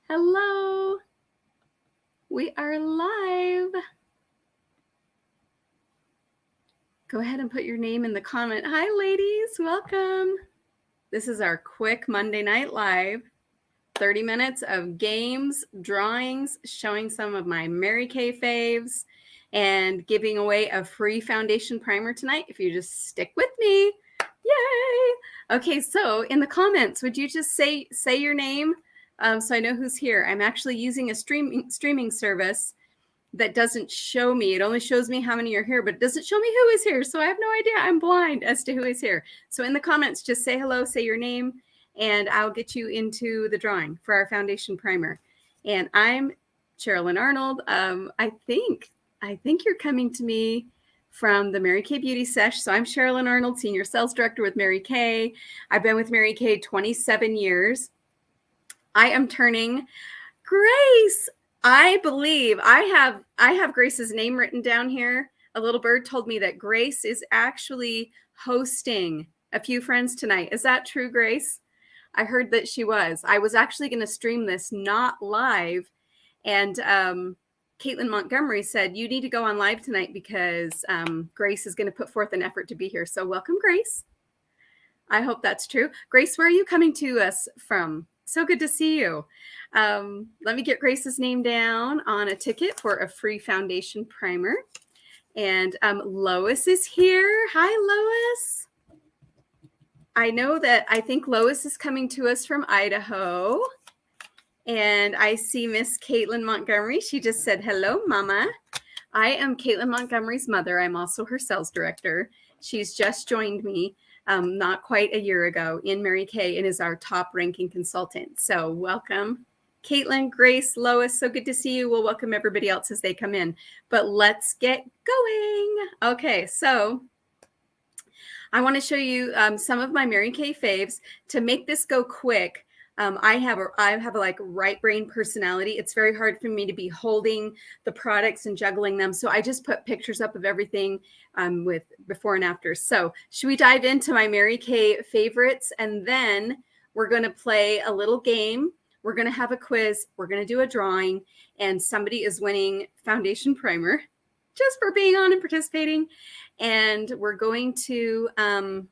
Hello. We are live. Go ahead and put your name in the comment. Hi, ladies. Welcome. This is our quick Monday Night Live. 30 minutes of games, drawings, showing some of my Mary Kay faves, and giving away a free foundation primer tonight if you just stick with me. Yay! Okay, so in the comments, would you just say your name so I know who's here? I'm actually using a streaming service that doesn't show me. It only shows me how many are here, but it doesn't show me who is here. So I have no idea. I'm blind as to who is here. So in the comments, just say hello, say your name, and I'll get you into the drawing for our foundation primer. And I'm Sherilyn Arnold. I think you're coming to me from the Mary Kay Beauty Sesh. So I'm Sherilyn Arnold, Senior Sales Director with Mary Kay. I've been with Mary Kay 27 years. I am turning Grace. I believe I have Grace's name written down here. A little bird told me that Grace is actually hosting a few friends tonight. Is that true, Grace? I heard that she was. I was actually going to stream this not live. And Caitlin Montgomery said, you need to go on live tonight because Grace is going to put forth an effort to be here. So welcome, Grace. I hope that's true. Grace, where are you coming to us from? So good to see you. Let me get Grace's name down on a ticket for a free foundation primer. And Lois is here. Hi, Lois. I think Lois is coming to us from Idaho. And I see Miss Caitlin Montgomery. She just said, hello, Mama. I am Caitlin Montgomery's mother. I'm also her sales director. She's just joined me not quite a year ago in Mary Kay and is our top ranking consultant. So welcome, Caitlin, Grace, Lois. So good to see you. We'll welcome everybody else as they come in. But let's get going. Okay, so I want to show you some of my Mary Kay faves. To make this go quick, I have a like right brain personality. It's very hard for me to be holding the products and juggling them. So I just put pictures up of everything with before and after. So should we dive into my Mary Kay favorites? And then we're going to play a little game. We're going to have a quiz. We're going to do a drawing, and somebody is winning foundation primer just for being on and participating. And we're going to, and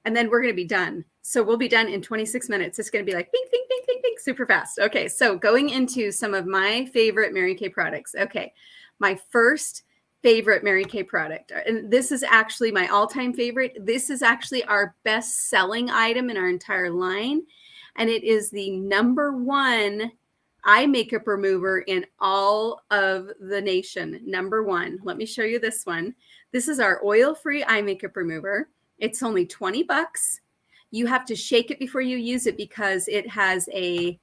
then we're going to be done. So we'll be done in 26 minutes. It's going to be like bing, bing, bing, bing, bing, super fast. Okay, so going into some of my favorite Mary Kay products. Okay, my first favorite Mary Kay product, and this is actually my all-time favorite. This is actually our best-selling item in our entire line, and it is the #1 eye makeup remover in all of the nation. #1. Let me show you this one. This is our oil-free eye makeup remover. It's only $20. You have to shake it before you use it because it has a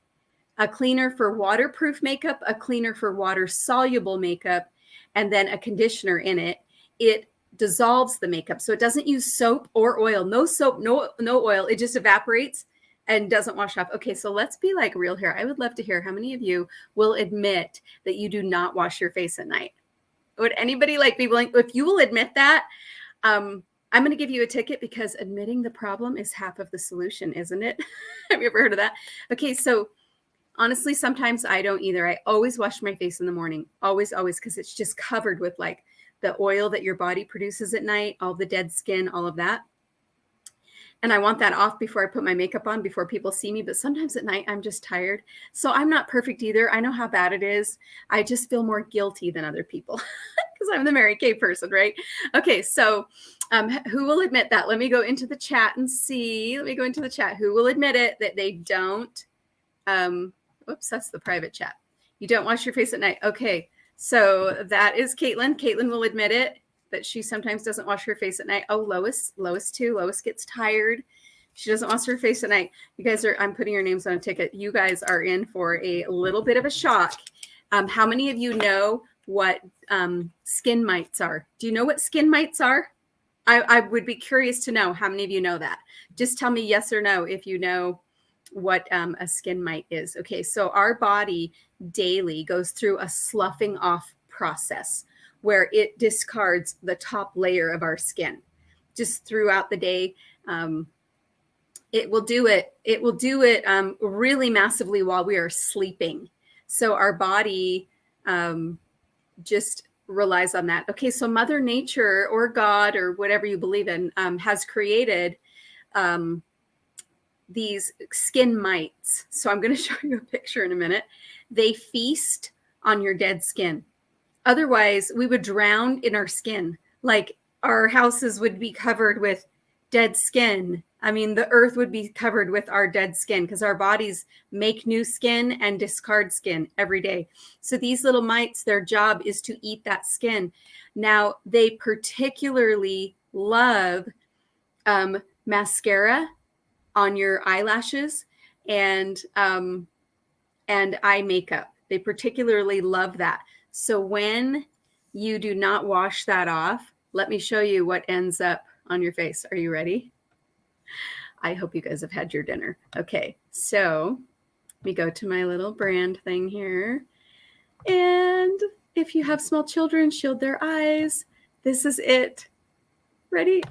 cleaner for waterproof makeup, a cleaner for water-soluble makeup, and then a conditioner in it. It dissolves the makeup. So it doesn't use soap or oil. No soap, no oil. It just evaporates and doesn't wash off. Okay, so let's be like real here. I would love to hear how many of you will admit that you do not wash your face at night. Would anybody like be willing? If you will admit that, I'm going to give you a ticket because admitting the problem is half of the solution, isn't it? Have you ever heard of that? Okay, so honestly, sometimes I don't either. I always wash my face in the morning, always, because it's just covered with like the oil that your body produces at night, all the dead skin, all of that. And I want that off before I put my makeup on, before people see me. But sometimes at night, I'm just tired. So I'm not perfect either. I know how bad it is. I just feel more guilty than other people because I'm the Mary Kay person, right? Okay, so who will admit that? Let me go into the chat and see. Let me go into the chat. Who will admit it that they don't? Oops, that's the private chat. You don't wash your face at night. Okay, so that is Caitlin. Caitlin will admit it, that she sometimes doesn't wash her face at night. Oh, Lois too. Lois gets tired. She doesn't wash her face at night. You guys I'm putting your names on a ticket. You guys are in for a little bit of a shock. How many of you know what skin mites are? Do you know what skin mites are? I would be curious to know how many of you know that. Just tell me yes or no if you know what a skin mite is. Okay, so our body daily goes through a sloughing off process where it discards the top layer of our skin. Just throughout the day, it will do it. It will do it really massively while we are sleeping. So our body just relies on that. Okay, so Mother Nature or God or whatever you believe in has created these skin mites. So I'm going to show you a picture in a minute. They feast on your dead skin. Otherwise, we would drown in our skin. Like our houses would be covered with dead skin. I mean, the earth would be covered with our dead skin because our bodies make new skin and discard skin every day. So these little mites, their job is to eat that skin. Now, they particularly love mascara on your eyelashes and eye makeup. They particularly love that. So when you do not wash that off, let me show you what ends up on your face. Are you ready? I hope you guys have had your dinner. Okay, so let me go to my little brand thing here. And if you have small children, shield their eyes. This is it. Ready?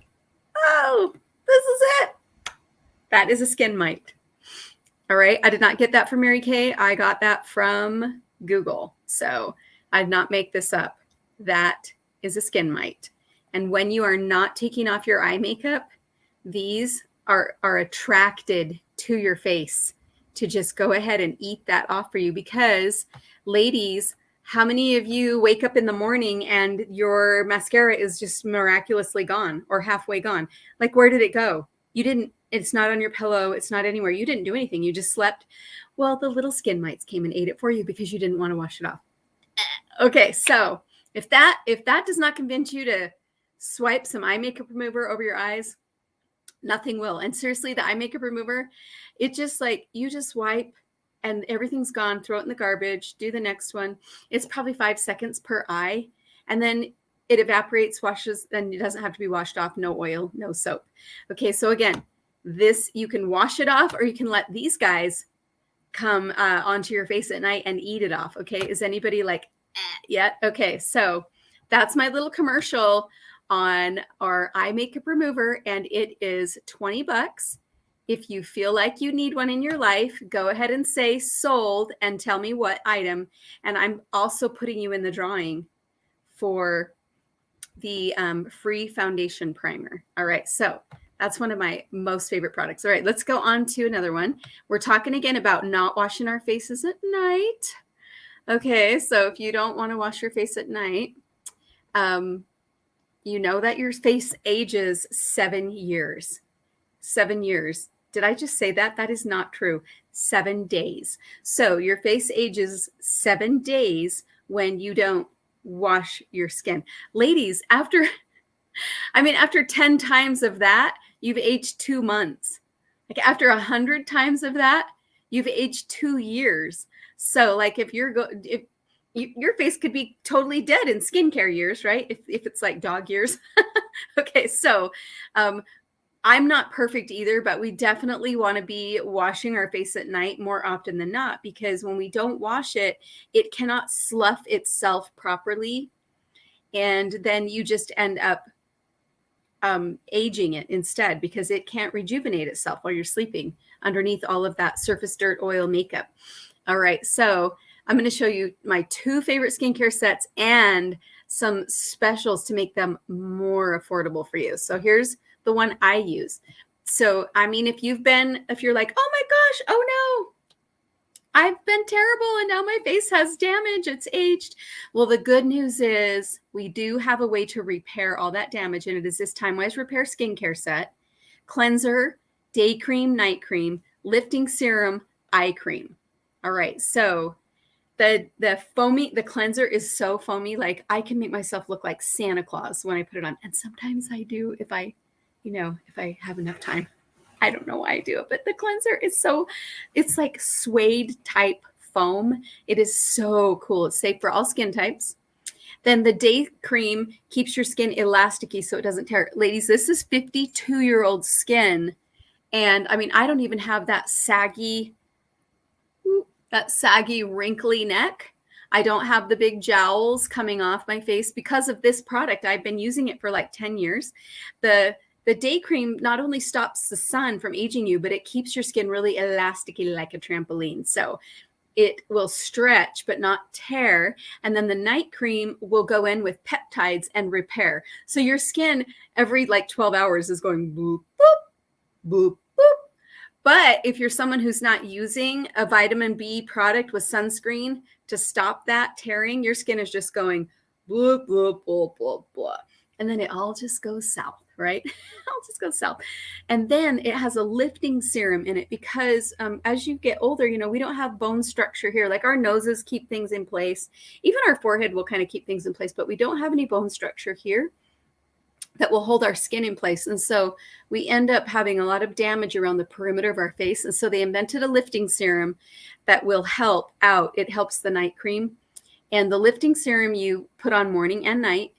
Oh, this is it. That is a skin mite. All right, I did not get that from Mary Kay. I got that from Google. So I did not make this up. That is a skin mite. And when you are not taking off your eye makeup, these are attracted to your face to just go ahead and eat that off for you. Because ladies, how many of you wake up in the morning and your mascara is just miraculously gone or halfway gone? Like, where did it go? You didn't, it's not on your pillow. It's not anywhere. You didn't do anything. You just slept. Well, the little skin mites came and ate it for you because you didn't want to wash it off. Okay. So if that does not convince you to swipe some eye makeup remover over your eyes, nothing will. And seriously, the eye makeup remover, it just like, you just wipe and everything's gone, throw it in the garbage, do the next one. It's probably 5 seconds per eye. And then it evaporates, washes, and it doesn't have to be washed off. No oil, no soap. Okay. So again, this, you can wash it off or you can let these guys come onto your face at night and eat it off. Okay. Is anybody like, yet? Okay. So that's my little commercial on our eye makeup remover, and it is $20. If you feel like you need one in your life, go ahead and say sold and tell me what item. And I'm also putting you in the drawing for the free foundation primer. All right. So that's one of my most favorite products. All right, let's go on to another one. We're talking again about not washing our faces at night. Okay. So if you don't want to wash your face at night, you know that your face ages 7 years. 7 years. Did I just say that? That is not true. 7 days. So your face ages 7 days when you don't wash your skin. Ladies, after 10 times of that, you've aged 2 months. Like after 100 times of that, you've aged 2 years. So like if your face could be totally dead in skincare years, right? If it's like dog years. Okay, so I'm not perfect either, but we definitely want to be washing our face at night more often than not, because when we don't wash it, it cannot slough itself properly. And then you just end up aging it instead because it can't rejuvenate itself while you're sleeping underneath all of that surface dirt, oil, makeup. All right, so I'm going to show you my 2 favorite skincare sets and some specials to make them more affordable for you. So here's the one I use. So, I mean, if you're like, oh my gosh, oh no, I've been terrible and now my face has damage, it's aged. Well, the good news is we do have a way to repair all that damage, and it is this Time Wise Repair skincare set: cleanser, day cream, night cream, lifting serum, eye cream. All right, so the cleanser is so foamy, like I can make myself look like Santa Claus when I put it on. And sometimes I do if I have enough time. I don't know why I do it, but the cleanser is it's like suede type foam. It is so cool. It's safe for all skin types. Then the day cream keeps your skin elasticy so it doesn't tear. Ladies, this is 52-year-old skin. And I mean, I don't even have that saggy, wrinkly neck. I don't have the big jowls coming off my face because of this product. I've been using it for like 10 years. The day cream not only stops the sun from aging you, but it keeps your skin really elasticy like a trampoline. So it will stretch but not tear. And then the night cream will go in with peptides and repair. So your skin every like 12 hours is going boop, boop, boop, boop. But if you're someone who's not using a vitamin B product with sunscreen to stop that tearing, your skin is just going boop, boop, boop, boop, boop. And then it all just goes south, right? I'll just go south. And then it has a lifting serum in it because as you get older, you know, we don't have bone structure here. Like our noses keep things in place. Even our forehead will kind of keep things in place, but we don't have any bone structure here that will hold our skin in place. And so we end up having a lot of damage around the perimeter of our face. And so they invented a lifting serum that will help out. It helps the night cream. And the lifting serum you put on morning and night,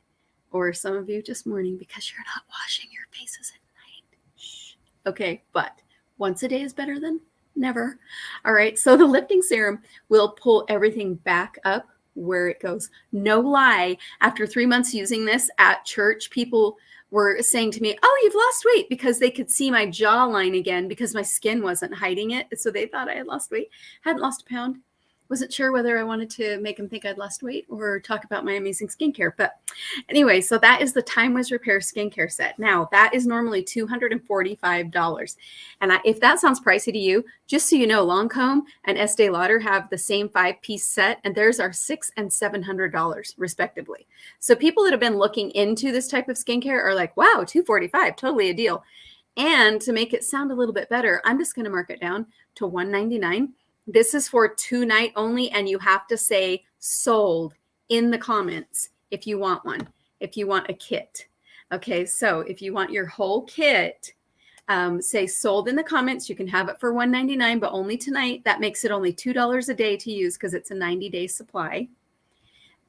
or some of you just morning because you're not washing your faces at night. Shh. Okay, but once a day is better than never. All right, so the lifting serum will pull everything back up where it goes. No lie, after 3 months using this at church, people were saying to me, oh, you've lost weight, because they could see my jawline again because my skin wasn't hiding it. So they thought I had lost weight. Hadn't lost a pound. Wasn't sure whether I wanted to make them think I'd lost weight or talk about my amazing skincare. But anyway, so that is the Time Was Repair skincare set. Now, that is normally $245. And if that sounds pricey to you, just so you know, Lancome and Estee Lauder have the same 5-piece set, and theirs are $600 and $700 respectively. So people that have been looking into this type of skincare are like, wow, $245, totally a deal. And to make it sound a little bit better, I'm just going to mark it down to $199. This is for 2-night only, and you have to say sold in the comments if you want one, if you want a kit. Okay, so if you want your whole kit, say sold in the comments. You can have it for $199, but only tonight. That makes it only $2 a day to use because it's a 90-day supply.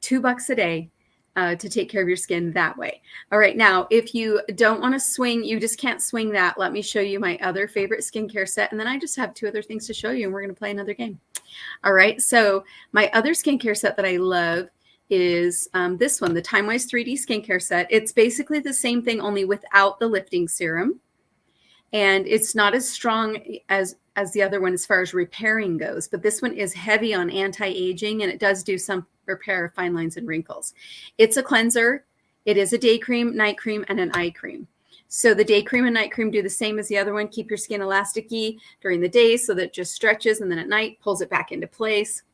$2 a day. To take care of your skin that way. All right, now, if you don't want to swing, you just can't swing that, let me show you my other favorite skincare set. And then I just have 2 other things to show you, and we're going to play another game. All right, so my other skincare set that I love is this one, the Time-Wise 3D skincare set. It's basically the same thing, only without the lifting serum. And it's not as strong as the other one as far as repairing goes, but this one is heavy on anti-aging, and it does do some repair of fine lines and wrinkles. It's a cleanser. It is a day cream, night cream, and an eye cream. So the day cream and night cream do the same as the other one. Keep your skin elasticy during the day so that it just stretches, and then at night pulls it back into place.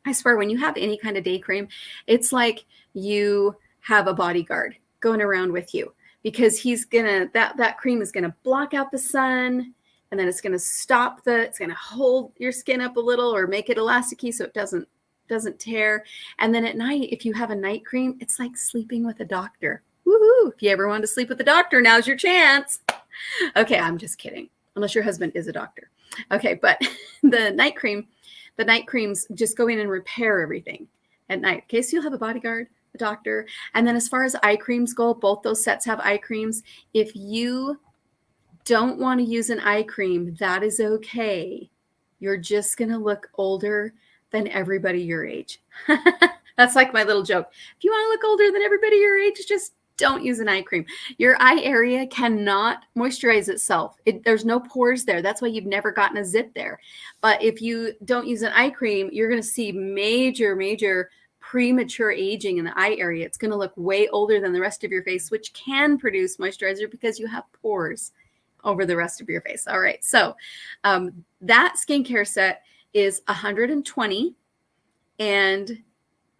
I swear, when you have any kind of day cream, it's like you have a bodyguard going around with you, because he's gonna, that cream is gonna block out the sun, and then it's gonna stop it's gonna hold your skin up a little or make it elasticy so it doesn't tear. And then at night, if you have a night cream, it's like sleeping with a doctor. Woohoo! If you ever want to sleep with a doctor, now's your chance. Okay, I'm just kidding. Unless your husband is a doctor. Okay, but the night creams just go in and repair everything at night. Okay, so you'll have a bodyguard, a doctor. And then as far as eye creams go, both those sets have eye creams. If you don't want to use an eye cream, that is okay. You're just going to look older than everybody your age. That's like my little joke. If you want to look older than everybody your age, just don't use an eye cream. Your eye area cannot moisturize itself. There's no pores there. That's why you've never gotten a zit there. But if you don't use an eye cream, you're going to see major premature aging in the eye area. It's going to look way older than the rest of your face, which can produce moisturizer because you have pores over the rest of your face. All right. So that skincare set is $120, and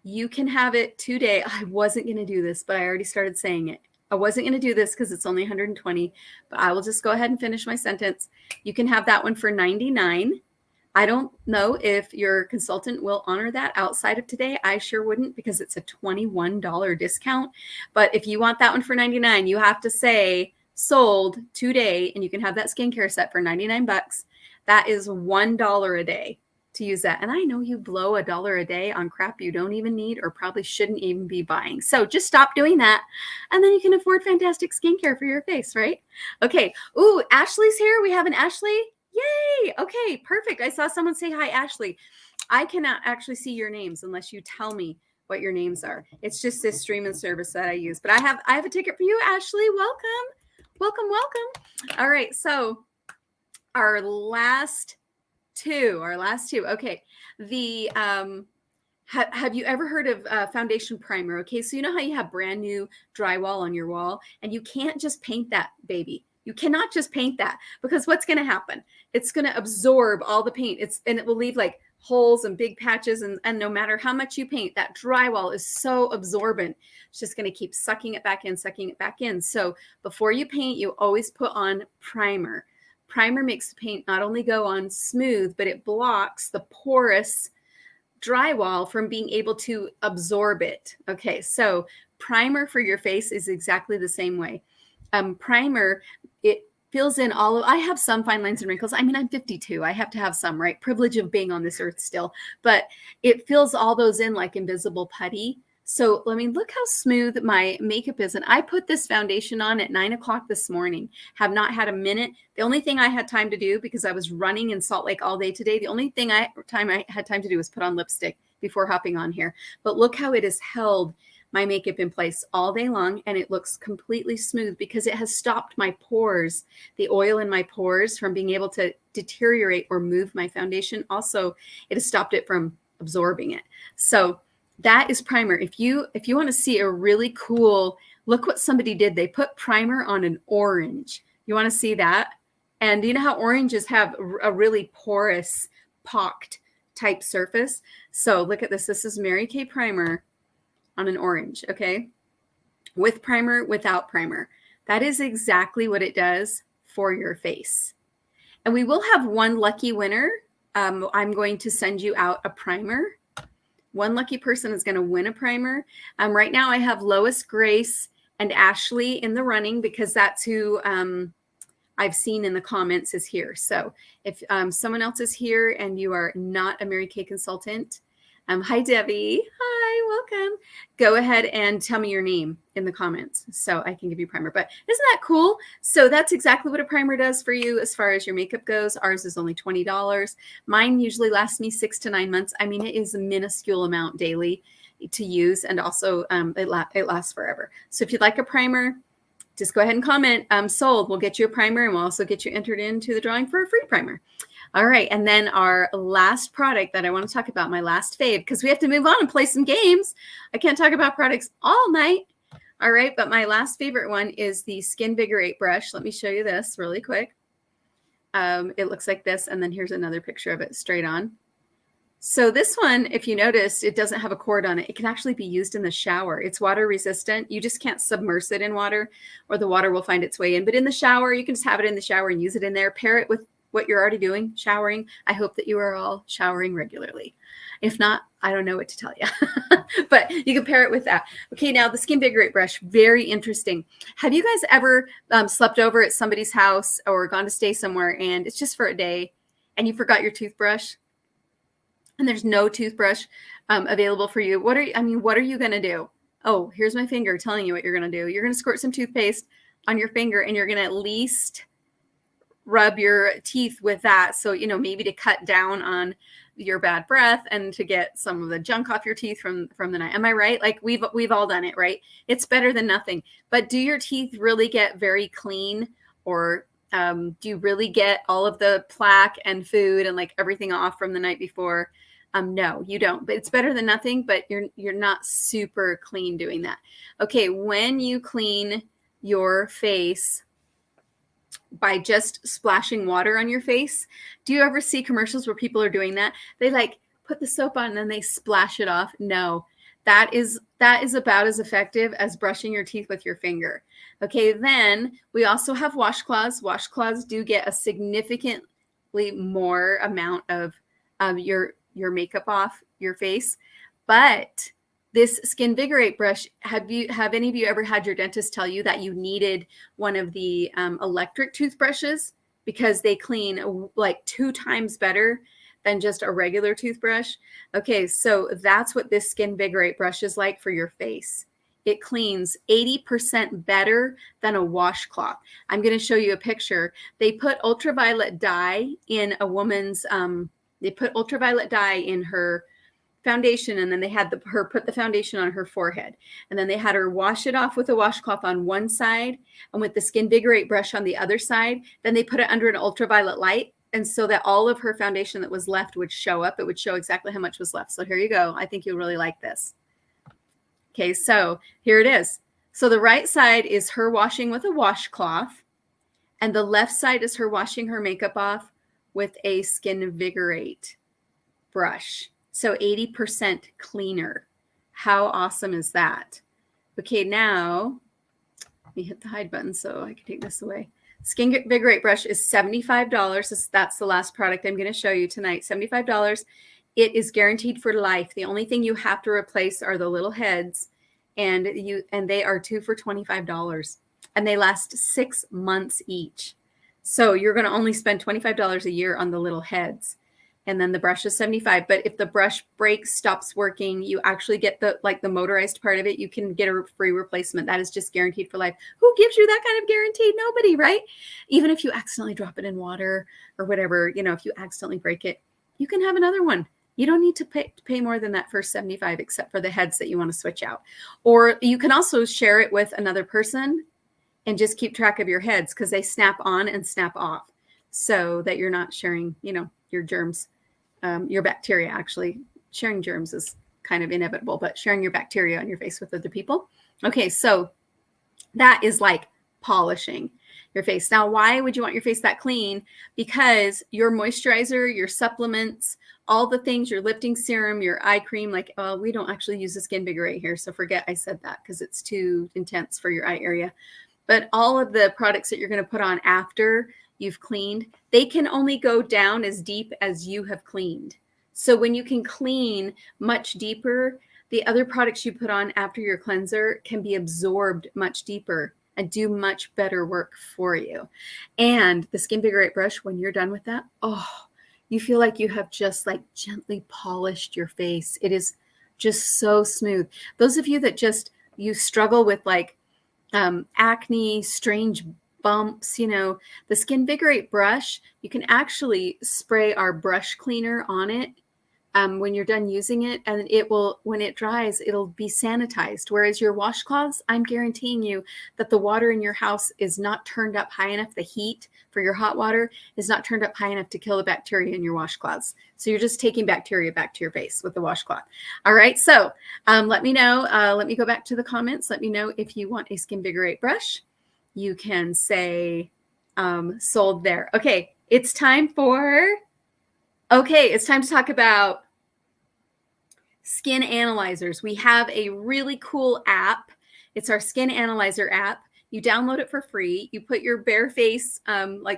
you can have it today. I wasn't going to do this, but I already started saying it. I wasn't going to do this because it's only $120, but I will just go ahead and finish my sentence. You can have that one for $99. I don't know if your consultant will honor that outside of today. I sure wouldn't, because it's a $21 discount. But if you want that one for $99, you have to say sold today, and you can have that skincare set for 99 bucks. That is $1 a day to use that. And I know you blow $1 a day on crap you don't even need or probably shouldn't even be buying. So just stop doing that. And then you can afford fantastic skincare for your face, right? Okay. Ooh, Ashley's here. We have an Ashley. Yay. Okay, perfect. I saw someone say hi, Ashley. I cannot actually see your names unless you tell me what your names are. It's just this streaming service that I use. But I have a ticket for you, Ashley. Welcome. All right. So our last two. Okay. The have you ever heard of foundation primer? Okay, so you know how you have brand new drywall on your wall, and you can't just paint that baby. You cannot just paint that, because what's going to happen? It's going to absorb all the paint. And it will leave like holes and big patches, and no matter how much you paint, that drywall is so absorbent. It's just going to keep sucking it back in. So before you paint, you always put on primer. Primer makes the paint not only go on smooth, but it blocks the porous drywall from being able to absorb it. Okay, so primer for your face is exactly the same way. Primer, it fills in I have some fine lines and wrinkles. I mean, I'm 52. I have to have some, right? Privilege of being on this earth still. But it fills all those in like invisible putty. So, I mean, look how smooth my makeup is. And I put this foundation on at 9 o'clock this morning, have not had a minute. The only thing I had time to do, because I was running in Salt Lake all day today, the only thing I had time to do was put on lipstick before hopping on here. But look how it has held my makeup in place all day long, and it looks completely smooth because it has stopped my pores, the oil in my pores, from being able to deteriorate or move my foundation. Also, it has stopped it from absorbing it. So that is primer. If you want to see a really cool, look what somebody did. They put primer on an orange. You want to see that? And you know how oranges have a really porous, pocked type surface? So look at this. This is Mary Kay primer on an orange, okay? With primer, without primer. That is exactly what it does for your face. And we will have one lucky winner. I'm going to send you out a primer. One lucky person is going to win a primer. Right now I have Lois, Grace, and Ashley in the running because that's who I've seen in the comments is here. So if someone else is here and you are not a Mary Kay consultant, hi, Debbie. Hi, welcome. Go ahead and tell me your name in the comments so I can give you a primer. But isn't that cool? So that's exactly what a primer does for you as far as your makeup goes. Ours is only $20. Mine usually lasts me 6 to 9 months. I mean, it is a minuscule amount daily to use, and also it lasts forever. So if you'd like a primer, just go ahead and comment, sold. We'll get you a primer, and we'll also get you entered into the drawing for a free primer. All right. And then our last product that I want to talk about, my last fave, because we have to move on and play some games. I can't talk about products all night. All right. But my last favorite one is the Skin Vigorate brush. Let me show you this really quick. It looks like this. And then here's another picture of it straight on. So this one, if you notice, it doesn't have a cord on it. It can actually be used in the shower. It's water resistant. You just can't submerge it in water or the water will find its way in. But in the shower, you can just have it in the shower and use it in there. Pair it with what you're already doing, showering. I hope that you are all showering regularly. If not, I don't know what to tell you, but you can pair it with that. Okay, now the Skin Vigorate brush, very interesting. Have you guys ever slept over at somebody's house or gone to stay somewhere and it's just for a day and you forgot your toothbrush and there's no toothbrush available for you? What are you going to do? Oh, here's my finger telling you what you're going to do. You're going to squirt some toothpaste on your finger and you're going to at least rub your teeth with that. So, maybe to cut down on your bad breath and to get some of the junk off your teeth from the night. Am I right? Like we've all done it, right? It's better than nothing. But do your teeth really get very clean, or do you really get all of the plaque and food and like everything off from the night before? No, you don't. But it's better than nothing, but you're not super clean doing that. Okay, when you clean your face by just splashing water on your face. Do you ever see commercials where people are doing that? They like put the soap on and then they splash it off. No, that is about as effective as brushing your teeth with your finger. Okay, then we also have washcloths. Washcloths do get a significantly more amount of your makeup off your face, but This Skinvigorate brush, have any of you ever had your dentist tell you that you needed one of the electric toothbrushes because they clean like 2 times better than just a regular toothbrush? Okay, so that's what this Skinvigorate brush is like for your face. It cleans 80% better than a washcloth. I'm going to show you a picture. They put ultraviolet dye in a woman's, they put ultraviolet dye in her foundation, and then they had her put the foundation on her forehead, and then they had her wash it off with a washcloth on one side and with the Skinvigorate brush on the other side. Then they put it under an ultraviolet light, and so that all of her foundation that was left would show up. It would show exactly how much was left. So here you go. I think you'll really like this. Okay, so here it is. So the right side is her washing with a washcloth, and the left side is her washing her makeup off with a Skinvigorate brush. So 80% cleaner. How awesome is that? Okay, now let me hit the hide button so I can take this away. Skinvigorate brush is $75. That's the last product I'm going to show you tonight. $75. It is guaranteed for life. The only thing you have to replace are the little heads, and they are 2 for $25, and they last 6 months each. So you're going to only spend $25 a year on the little heads. And then the brush is $75. But if the brush breaks, stops working, you actually get the motorized part of it. You can get a free replacement. That is just guaranteed for life. Who gives you that kind of guarantee? Nobody, right? Even if you accidentally drop it in water or whatever, if you accidentally break it, you can have another one. You don't need to pay more than that first $75, except for the heads that you want to switch out. Or you can also share it with another person and just keep track of your heads, because they snap on and snap off, so that you're not sharing, your germs, your bacteria. Actually, sharing germs is kind of inevitable, but sharing your bacteria on your face with other people. Okay, so that is like polishing your face. Now, why would you want your face that clean? Because your moisturizer, your supplements, all the things, your lifting serum, your eye cream, we don't actually use the Skinvigorate here, so forget I said that because it's too intense for your eye area. But all of the products that you're going to put on after you've cleaned, they can only go down as deep as you have cleaned. So when you can clean much deeper, the other products you put on after your cleanser can be absorbed much deeper and do much better work for you. And the Skinvigorate brush, when you're done with that, you feel like you have just gently polished your face. It is just so smooth. Those of you that you struggle with acne, strange bumps, the Skinvigorate brush, you can actually spray our brush cleaner on it when you're done using it, and when it dries, it'll be sanitized. Whereas your washcloths, I'm guaranteeing you that the water in your house is not turned up high enough. The heat for your hot water is not turned up high enough to kill the bacteria in your washcloths. So you're just taking bacteria back to your face with the washcloth. All right, so let me know. Let me go back to the comments. Let me know if you want a Skinvigorate brush. You can say sold there. Okay, it's time to talk about skin analyzers. We have a really cool app. It's our Skin Analyzer app. You download it for free. You put your bare face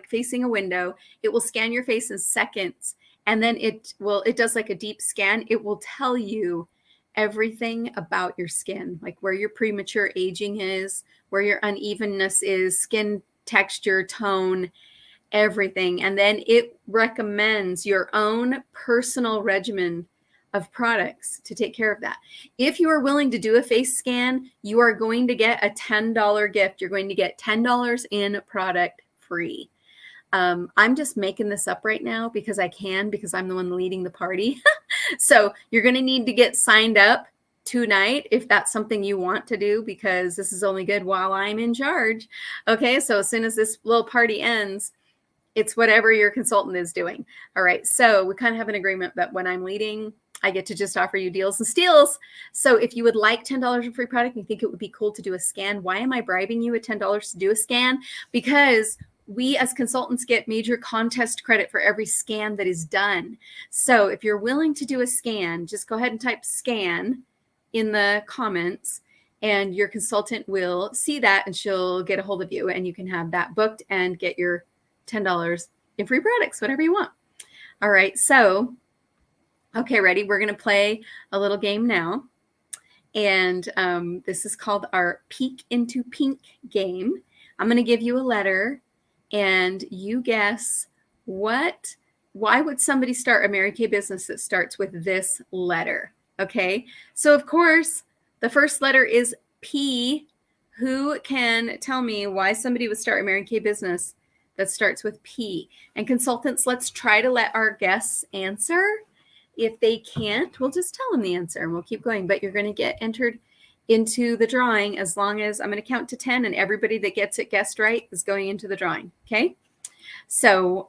facing a window. It will scan your face in seconds, and then it does like a deep scan. It will tell you everything about your skin, like where your premature aging is, where your unevenness is, skin texture, tone, everything. And then it recommends your own personal regimen of products to take care of that. If you are willing to do a face scan, you are going to get a $10 gift. You're going to get $10 in product free. I'm just making this up right now because I'm the one leading the party. So you're going to need to get signed up tonight if that's something you want to do, because this is only good while I'm in charge. Okay, so as soon as this little party ends, it's whatever your consultant is doing. All right, so we kind of have an agreement that when I'm leading, I get to just offer you deals and steals. So if you would like $10 in free product and you think it would be cool to do a scan, why am I bribing you with $10 to do a scan? Because we as consultants get major contest credit for every scan that is done. So if you're willing to do a scan, just go ahead and type scan in the comments, and your consultant will see that and she'll get a hold of you, and you can have that booked and get your $10 in free products, whatever you want. All right, so, okay, ready? We're going to play a little game now. And this is called our Peek into Pink game. I'm going to give you a letter and you guess why would somebody start a Mary Kay business that starts with this letter? Okay. So of course, the first letter is P. Who can tell me why somebody would start a Mary Kay business that starts with P? And consultants, let's try to let our guests answer. If they can't, we'll just tell them the answer and we'll keep going. But you're going to get entered into the drawing as long as I'm going to count to 10 and everybody that gets it guessed right is going into the drawing. Okay. So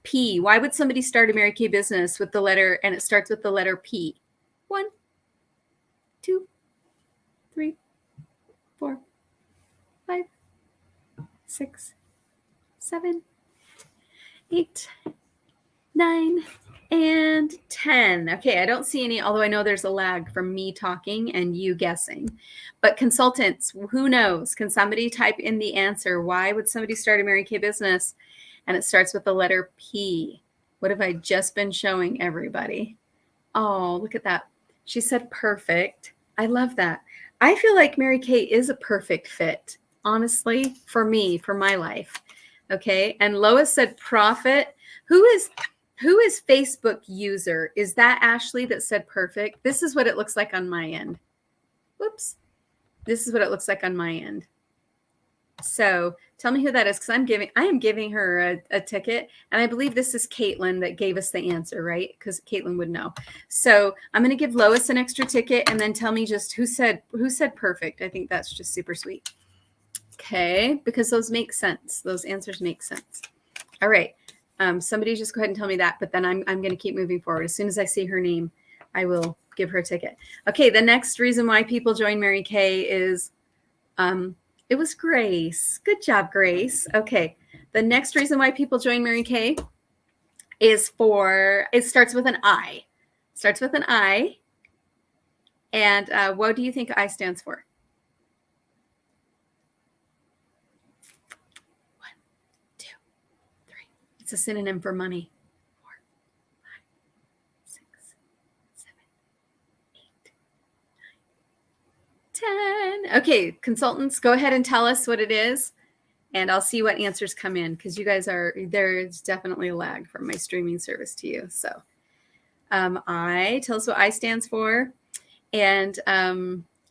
P, why would somebody start a Mary Kay business with the letter and it starts with the letter P? 1, 2, 3, 4, 5, 6, 7, 8, 9, and 10. Okay, I don't see any, although I know there's a lag from me talking and you guessing. But consultants, who knows? Can somebody type in the answer? Why would somebody start a Mary Kay business and it starts with the letter P? What have I just been showing everybody? Oh, look at that. She said perfect. I love that. I feel like Mary Kay is a perfect fit, honestly, for me, for my life. Okay, and Lois said profit. Who is Facebook user? Is that Ashley that said perfect? This is what it looks like on my end. Whoops. This is what it looks like on my end. So tell me who that is, because I am giving her a ticket, and I believe this is Caitlin that gave us the answer, right? Because Caitlin would know. So I'm going to give Lois an extra ticket, and then tell me just who said perfect. I think that's just super sweet. Okay, because those make sense. Those answers make sense. All right. Somebody just go ahead and tell me that, but then I'm going to keep moving forward. As soon as I see her name, I will give her a ticket. Okay, the next reason why people join Mary Kay is it was Grace. Good job, Grace. Okay, the next reason why people join Mary Kay is it starts with an I. Starts with an I. And what do you think I stands for? 1, 2, 3. It's a synonym for money. 4, 5, 6, 7, 8, 9, 10. Okay, consultants, go ahead and tell us what it is, and I'll see what answers come in, because you guys there's definitely a lag from my streaming service to you. So tell us what I stands for. And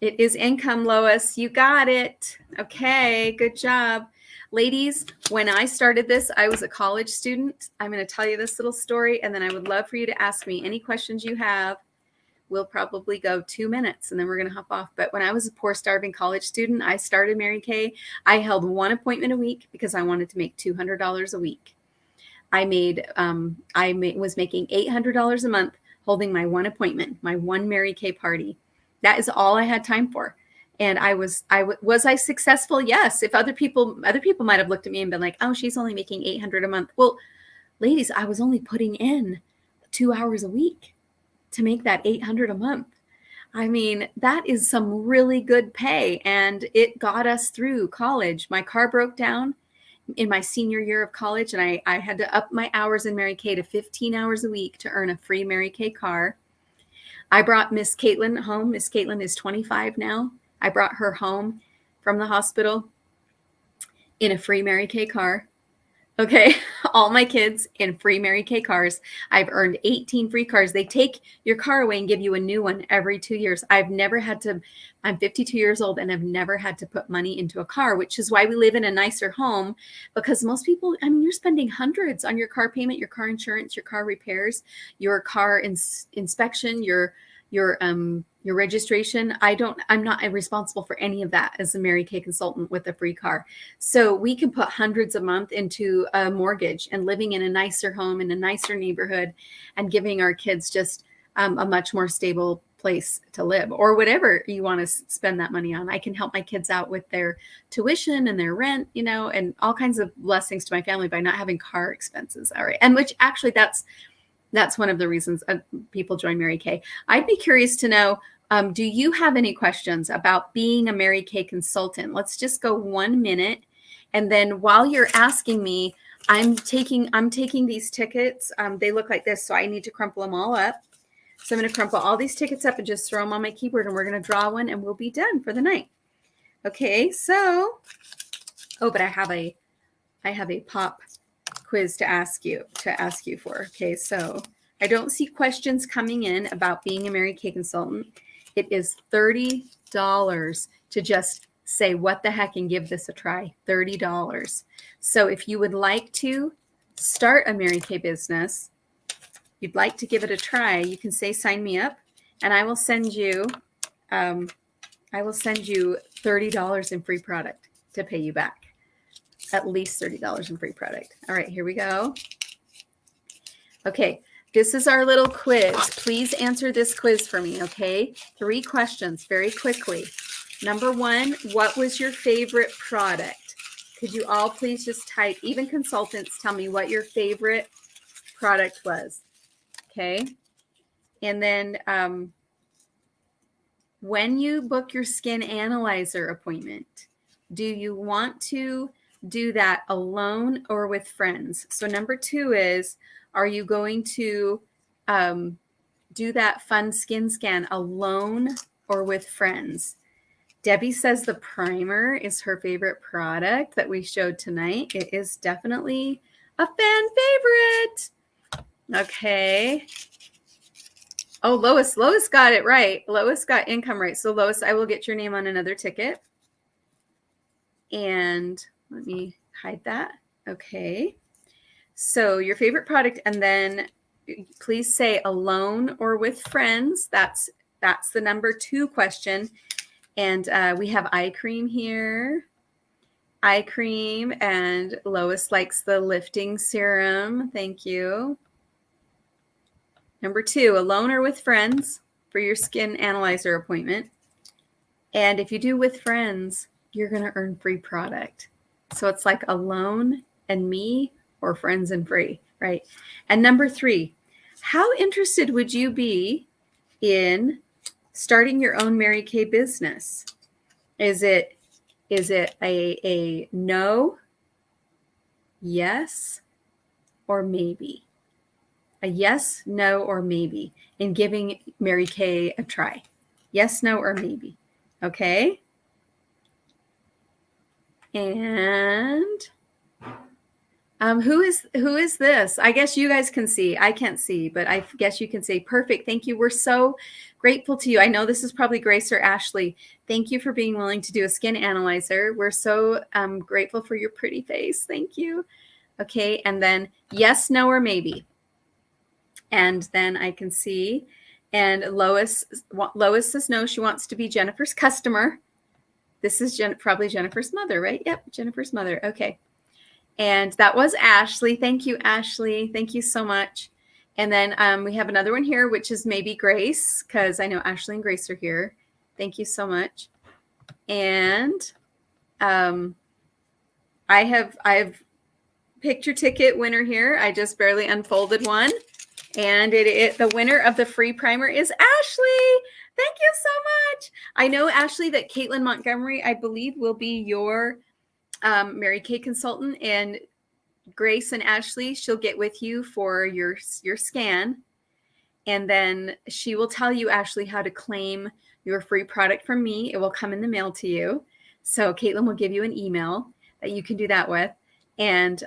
it is income, Lois. You got it. Okay, good job. Ladies, when I started this, I was a college student. I'm going to tell you this little story, and then I would love for you to ask me any questions you have. We'll probably go 2 minutes, and then we're going to hop off. But when I was a poor, starving college student, I started Mary Kay. I held one appointment a week because I wanted to make $200 a week. I was making $800 a month holding my one appointment, my one Mary Kay party. That is all I had time for. And was I successful? Yes. If other people might have looked at me and been like, oh, she's only making $800 a month. Well, ladies, I was only putting in 2 hours a week to make that $800 a month. I mean, that is some really good pay. And it got us through college. My car broke down in my senior year of college, and I had to up my hours in Mary Kay to 15 hours a week to earn a free Mary Kay car. I brought Miss Caitlin home. Miss Caitlin is 25 now. I brought her home from the hospital in a free Mary Kay car. Okay, all my kids in free Mary Kay cars. I've earned 18 free cars. They take your car away and give you a new one every 2 years. I'm 52 years old and I've never had to put money into a car, which is why we live in a nicer home, because most people, I mean, you're spending hundreds on your car payment, your car insurance, your car repairs, your car inspection, your registration. I'm not responsible for any of that as a Mary Kay consultant with a free car. So we can put hundreds a month into a mortgage and living in a nicer home in a nicer neighborhood and giving our kids just a much more stable place to live, or whatever you want to spend that money on. I can help my kids out with their tuition and their rent, and all kinds of blessings to my family by not having car expenses. All right. And which actually that's one of the reasons people join Mary Kay. I'd be curious to know, do you have any questions about being a Mary Kay consultant? Let's just go 1 minute. And then while you're asking me, I'm taking these tickets. They look like this, so I need to crumple them all up. So I'm going to crumple all these tickets up and just throw them on my keyboard, and we're going to draw one, and we'll be done for the night. Okay, so, oh, but I have a pop quiz to ask you for. Okay, so I don't see questions coming in about being a Mary Kay consultant. It is $30 to just say what the heck and give this a try. $30. So if you would like to start a Mary Kay business, you'd like to give it a try, you can say sign me up, and I will send you $30 in free product to pay you back. At least $30 in free product. All right, here we go. Okay, this is our little quiz. Please answer this quiz for me, okay? 3 questions very quickly. Number 1, what was your favorite product? Could you all please just type, even consultants, tell me what your favorite product was, okay? And then when you book your skin analyzer appointment, do you want to do that alone or with friends? So number 2 is, are you going to do that fun skin scan alone or with friends? Debbie says the primer is her favorite product that we showed tonight. It is definitely a fan favorite. Okay. Oh, Lois got it right. Lois got income right. So Lois, I will get your name on another ticket. And let me hide that. Okay. So your favorite product, and then please say alone or with friends. That's the number 2 question. And we have eye cream here. Eye cream, and Lois likes the lifting serum. Thank you. Number 2, alone or with friends for your skin analyzer appointment. And if you do with friends, you're going to earn free product. So it's like alone and me, or friends and free, right? And number 3, how interested would you be in starting your own Mary Kay business? Is it a no, yes, or maybe? A yes, no, or maybe in giving Mary Kay a try. Yes, no, or maybe. Okay. And who is this? I guess you guys can see. I can't see, but I guess you can see. Perfect. Thank you. We're so grateful to you. I know this is probably Grace or Ashley. Thank you for being willing to do a skin analyzer. We're so grateful for your pretty face. Thank you. Okay. And then yes, no, or maybe. And then I can see. And Lois says no. She wants to be Jennifer's customer. This is probably Jennifer's mother, right? Yep, Jennifer's mother. Okay. And that was Ashley. Thank you, Ashley. Thank you so much. And then we have another one here, which is maybe Grace, because I know Ashley and Grace are here. Thank you so much. And I've picked your ticket winner here. I just barely unfolded one. And the winner of the free primer is Ashley. Thank you so much. I know, Ashley, that Caitlin Montgomery, I believe, will be your Mary Kay consultant, and Grace and Ashley, she'll get with you for your scan, and then she will tell you, Ashley, how to claim your free product from me. It will come in the mail to you. So Caitlin will give you an email that you can do that with, and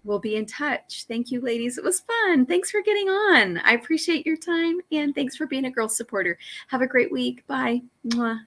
we'll be in touch. Thank you, ladies. It was fun. Thanks for getting on. I appreciate your time, and thanks for being a girl supporter. Have a great week. Bye. Mwah.